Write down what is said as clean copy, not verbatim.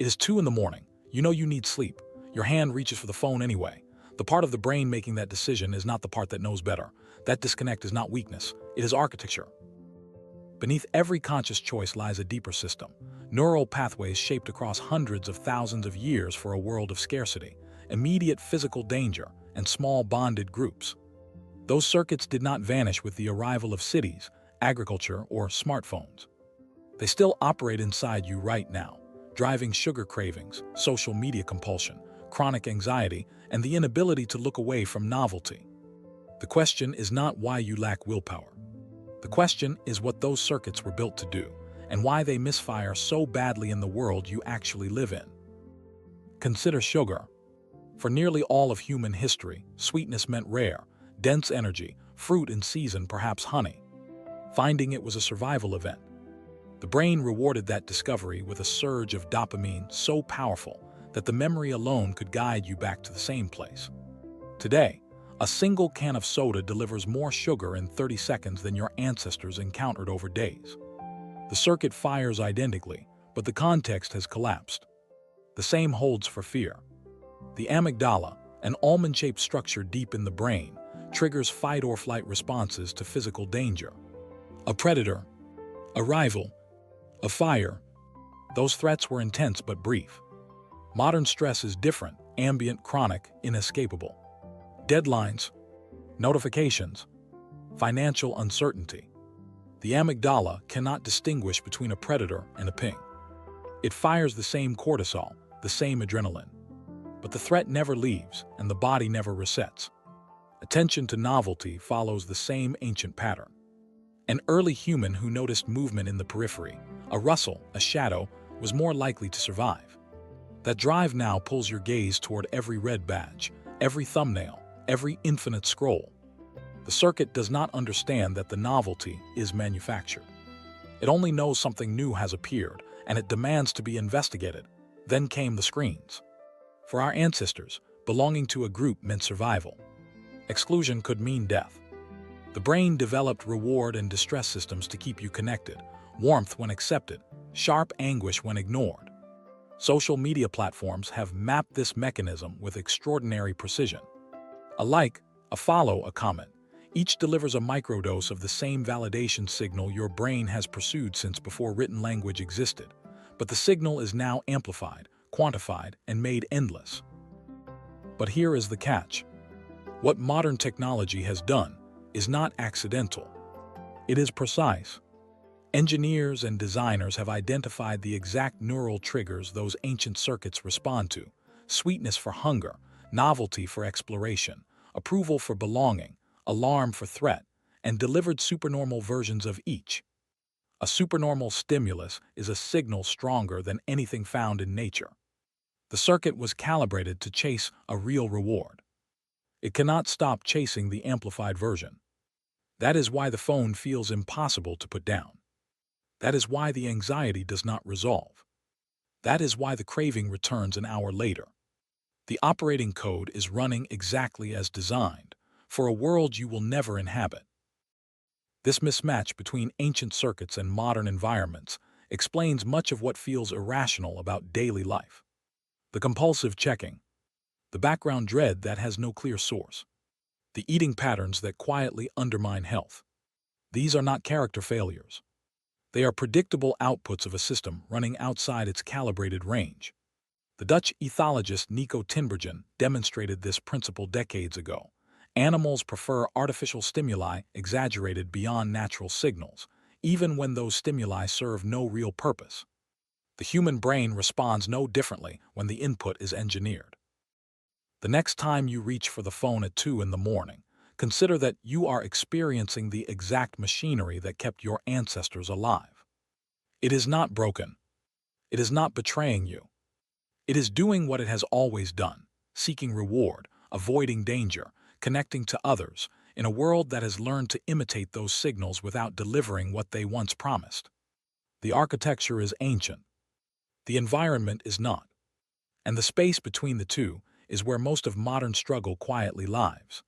It is 2 in the morning. You know you need sleep. Your hand reaches for the phone anyway. The part of the brain making that decision is not the part that knows better. That disconnect is not weakness. It is architecture. Beneath every conscious choice lies a deeper system. Neural pathways shaped across hundreds of thousands of years for a world of scarcity, immediate physical danger, and small bonded groups. Those circuits did not vanish with the arrival of cities, agriculture, or smartphones. They still operate inside you right now, driving sugar cravings, social media compulsion, chronic anxiety, and the inability to look away from novelty. The question is not why you lack willpower. The question is what those circuits were built to do, and why they misfire so badly in the world you actually live in. Consider sugar. For nearly all of human history, sweetness meant rare, dense energy, fruit in season, perhaps honey. Finding it was a survival event. The brain rewarded that discovery with a surge of dopamine so powerful that the memory alone could guide you back to the same place. Today, a single can of soda delivers more sugar in 30 seconds than your ancestors encountered over days. The circuit fires identically, but the context has collapsed. The same holds for fear. The amygdala, an almond-shaped structure deep in the brain, triggers fight-or-flight responses to physical danger. A predator, a rival, a fire. Those threats were intense but brief. Modern stress is different, ambient, chronic, inescapable. Deadlines, notifications, financial uncertainty. The amygdala cannot distinguish between a predator and a ping. It fires the same cortisol, the same adrenaline. But the threat never leaves, and the body never resets. Attention to novelty follows the same ancient pattern. An early human who noticed movement in the periphery, a rustle, a shadow, was more likely to survive. That drive now pulls your gaze toward every red badge, every thumbnail, every infinite scroll. The circuit does not understand that the novelty is manufactured. It only knows something new has appeared, and it demands to be investigated. Then came the screens. For our ancestors, belonging to a group meant survival. Exclusion could mean death. The brain developed reward and distress systems to keep you connected, warmth when accepted, sharp anguish when ignored. Social media platforms have mapped this mechanism with extraordinary precision. A like, a follow, a comment. Each delivers a microdose of the same validation signal your brain has pursued since before written language existed. But the signal is now amplified, quantified, and made endless. But here is the catch. What modern technology has done is not accidental. It is precise. Engineers and designers have identified the exact neural triggers those ancient circuits respond to: sweetness for hunger, novelty for exploration, approval for belonging, alarm for threat, and delivered supernormal versions of each. A supernormal stimulus is a signal stronger than anything found in nature. The circuit was calibrated to chase a real reward. It cannot stop chasing the amplified version. That is why the phone feels impossible to put down. That is why the anxiety does not resolve. That is why the craving returns an hour later. The operating code is running exactly as designed, for a world you will never inhabit. This mismatch between ancient circuits and modern environments explains much of what feels irrational about daily life. The compulsive checking, the background dread that has no clear source, the eating patterns that quietly undermine health. These are not character failures. They are predictable outputs of a system running outside its calibrated range. The Dutch ethologist Niko Tinbergen demonstrated this principle decades ago. Animals prefer artificial stimuli exaggerated beyond natural signals, even when those stimuli serve no real purpose. The human brain responds no differently when the input is engineered. The next time you reach for the phone at 2 in the morning, consider that you are experiencing the exact machinery that kept your ancestors alive. It is not broken. It is not betraying you. It is doing what it has always done, seeking reward, avoiding danger, connecting to others, in a world that has learned to imitate those signals without delivering what they once promised. The architecture is ancient. The environment is not. And the space between the two is where most of modern struggle quietly lives.